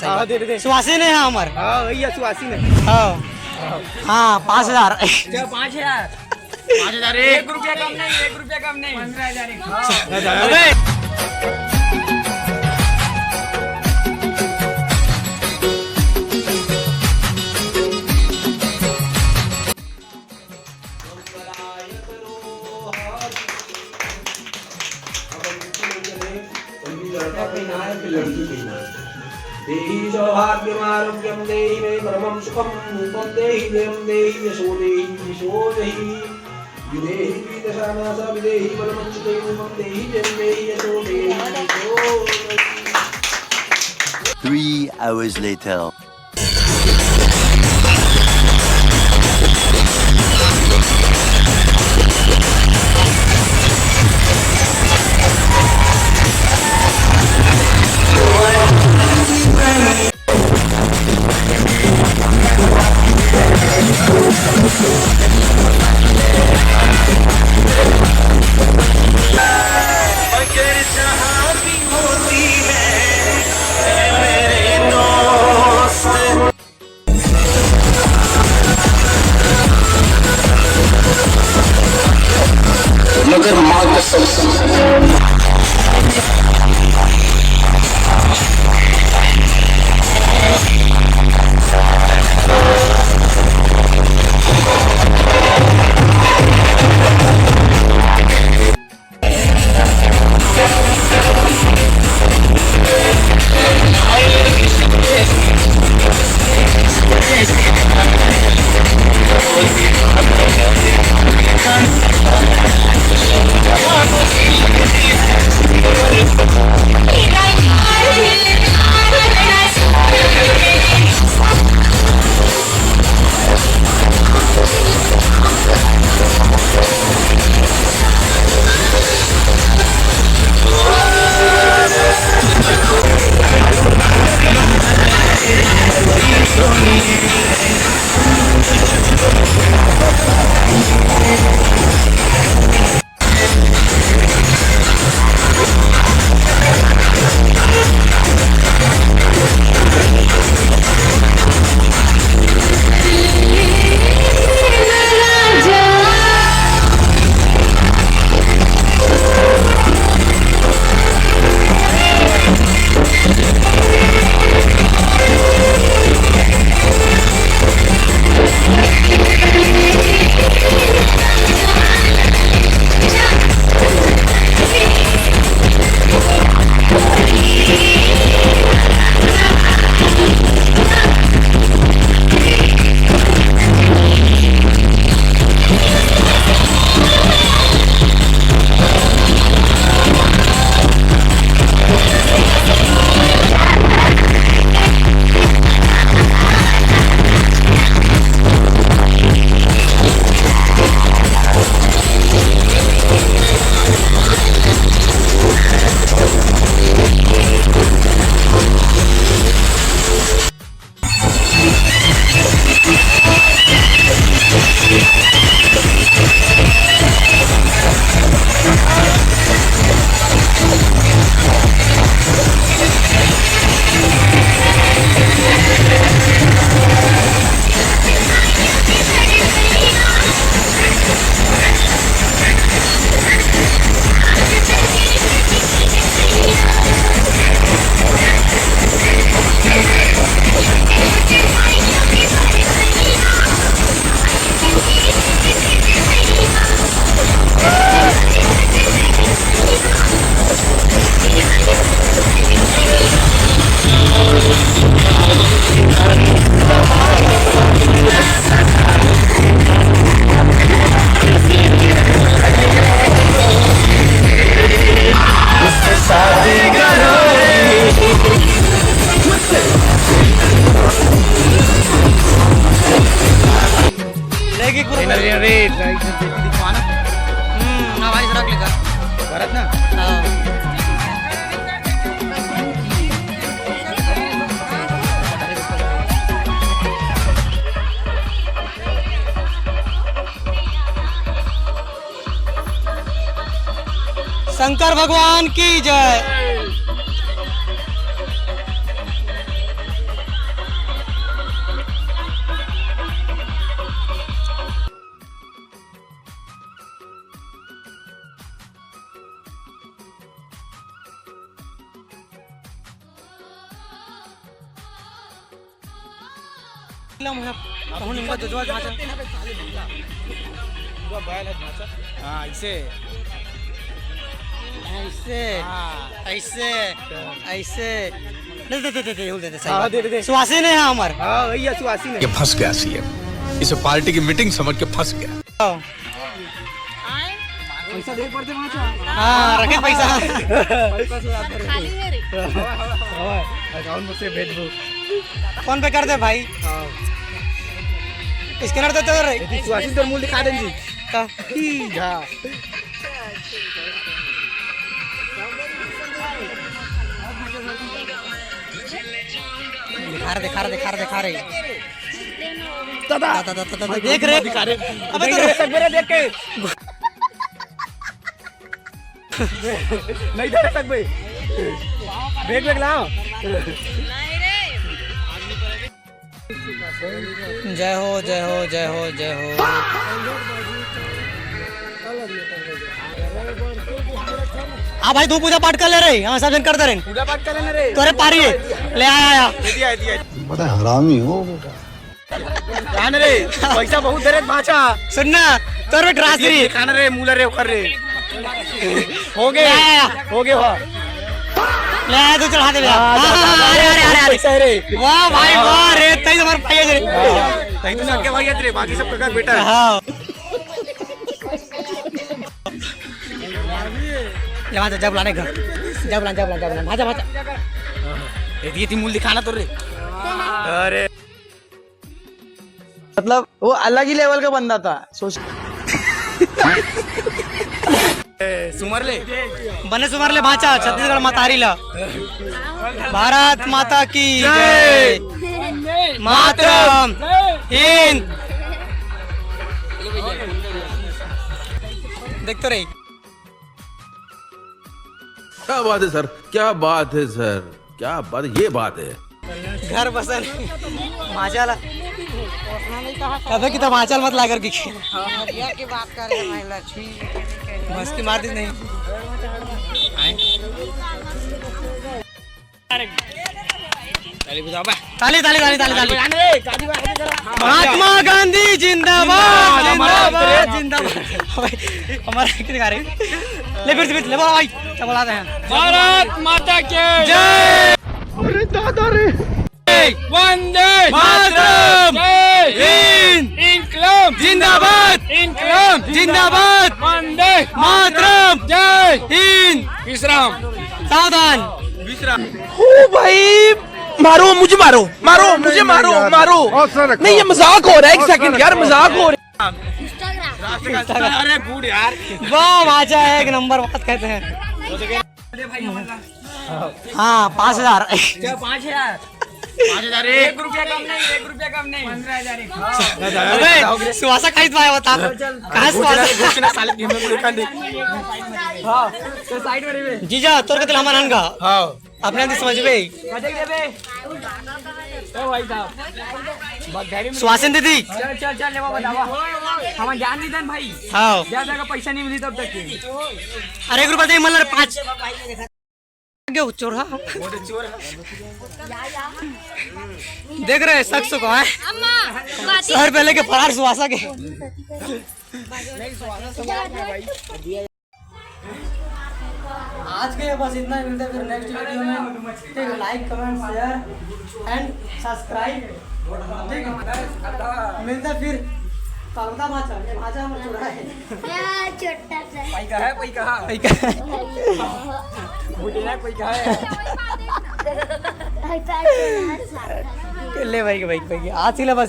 हाँ, दे दे। सुहासिन है हमारे। हाँ भैया सुहासिन है। हाँ हाँ 5,000। क्या 5,000? 5,000 ₹1 कम नहीं, ₹1 कम नहीं, 15,000। अबे देहि सौभाग्यमारोग्यं देहि मे परमं सुखं त्वं देहि जयं देहि यशो देहि यशो देहि विदेहि पीतशानासा विदेहि बलमच्युतं देहि जयं देहि यशो देहि यशो देहि। 3 hours later. मगर माँ कसम शंकर भगवान की जय। हाँ ऐसे ऐसे ऐसे ऐसे दे। सुहासिन है हमार। हाँ वही है सुहासिन है। ये फंस गया सीएम, इसे पार्टी की मीटिंग समझ के फंस गया। पैसा दे पड़ते हाँ रखे पैसा। अकाउंट में से भेज दो। फोन पे कर दे भाई। स्कैनर देते हो रे। सुहासिन तो मूल दिखा देंगे। का हाँ दिखा रहे दादा देख रहे दिखा रहे। अबे नहीं तो देख सक मेरे देख के नहीं देख सक भाई। बैग लाओ। जय हो जय हो जय हो जय हो। हाँ भाई तू पूजा पाठ कर ले रही। हाँ सब जन करते रहे। पूजा पाठ कर लेना रे। तोरे पारी है ले आया दिया बड़ा हरामी हो बेटा। जान रे पैसा बहुत दे रे बाचा। सुनना तोरे ट्रांसफरी खाना रे मूला रे कर रे। हो गए हो गए वाह ले आया तू चढ़ा दे। अरे अरे अरे पैसा रे। वाह भाई वाह रे तई तुम्हारे पाए रे। नहीं तो सबके भाई रे बाकी सब प्रकार बेटा है। हाँ ले भाजा जब लाने घर जब लाने भाजा ये थी मूल दिखाना तो रे। अरे मतलब वो अलग ही लेवल का बंदा था। सोच सुमर ले बने सुमार ले भाचा छत्तीसगढ़ मातारी ला। भारत माता की जय। मातरम हिंद। देख तो रही क्या बात है सर, क्या बात है सर, क्या बात, ये बात है। घर बसन माचाला कभी की तो माचल मत लाकर की बात कर बस की मार दी नहीं। ताली ताली ताली ताली ताली। महात्मा गांधी जिंदाबाद जिंदाबाद जिंदाबाद। हमारा कितने गा रहे ले फिर ले बोला भाई क्या बुलाते हैं। भारत माता के जय। अरे दादा रे वंदे मातरम हिंद इनकलाब जिंदाबाद इनकलाब जिंदाबाद वंदे मातरम जय हिंद। विश्राम सावधान ओ भाई मारो मुझे मारो मारो मुझे मारो मारो। नहीं ये मजाक हो रहा है। एक सेकंड यार मजाक हो रहा है। अरे बूढ़ यार वाह भाजा एक नंबर बात कहते हैं। हाँ 5000 5,000 1 रुपया कम नहीं 1 रुपया कम नहीं 15,000। अबे सुहासा खरीद पाया बता कहाँ सुहासा। साइड में जीजा तोर के हमारा का हाँ अपने दिन समझ बे भाई साहब सुहासिन दीदी। चल चल चल ले बतावा हम जान नहीं देन भाई। हाँ ज्यादा का पैसा नहीं मिली तब तक की। अरे 1 रुपया दे मतलब 5 चोरा देख रहे शख्स को है 100 रुपये लेके फरार सुहासा के। आज के बस इतना ही। मिलता है फिर नेक्स्ट वीडियो में। ठीक like comment share end subscribe. ठीक है मिलता है फिर कलता भाषा भाषा में चुरा है छोटा सा भाई का है कोई कहा बुढ़िया कोई कहा है। ले भाई आज ही ले बस।